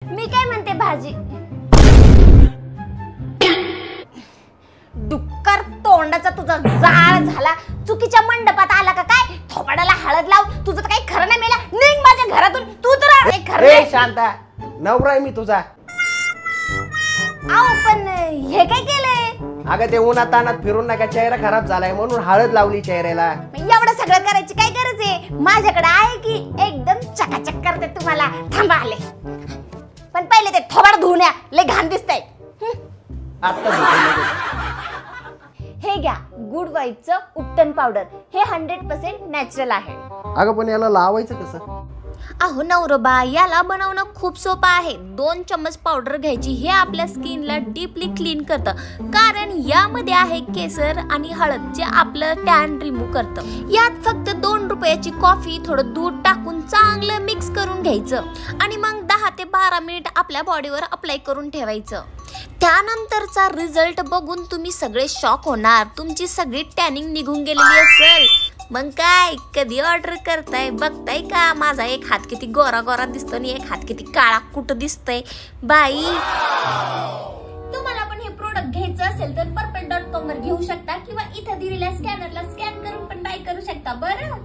मी काय म्हणते भाजी डुक्कर तोंडाचा तुझा जाळ झाला, चुकीच्या मंडपात आला का काय? थोबाडाला हळद लाव, तुझं तर काही खरं नाही मेला, निघ माझ्या घरातून. तू तर खरं शांता, नवरा आहे मी तुझा. आहो पण हे काय केलंय? अगं ते उन्हात तानात फिरून नका, चेहरा खराब झालाय म्हणून हळद लावली चेहऱ्याला. एवढं सगळं करायची काय गरज आहे? माझ्याकडे आहे की एकदम चकाचक करते तुम्हाला. थांबा आले, पण पहिले ते थोबाड धुवून या, लय घाण दिसतंय. हे घ्या गुड वाईबचं उपटन पावडर, हे 100% नॅचरल आहे. अगं पण याला लावायचं कसं? अहो नवरोबा, याला बनवणं खूप सोपं आहे. 2 चम्मच पावडर घ्यायची, हे आपल्या स्किनला डीपली क्लीन करतं, कारण यामध्ये आहे केसर आणि हळद, जे आपलं टॅन रिमूव्ह करतं. यात फक्त 2 रुपयाची कॉफी, थोडं दूध टाकून चांगलं मिक्स करून घ्यायचं आणि मग 10 ते 12 मिनिट आपल्या बॉडीवर अप्लाय करून ठेवायचं. त्यानंतरचा रिझल्ट बघून तुम्ही सगळे शॉक होणार. तुमची सगळी टॅनिंग निघून गेलेली असेल. मग काय, कधी ऑर्डर करताय? बघताय का माझा एक हात किती गोरा गोरा दिसतो आणि एक हात किती काळा कुठं दिसतोय बाई. तुम्हाला पण हे प्रोडक्ट घ्यायचं असेल तर purple.com वर घेऊ शकता किंवा इथं दिलेल्या स्कॅनरला स्कॅन करून पण बाय करू शकता. बरं.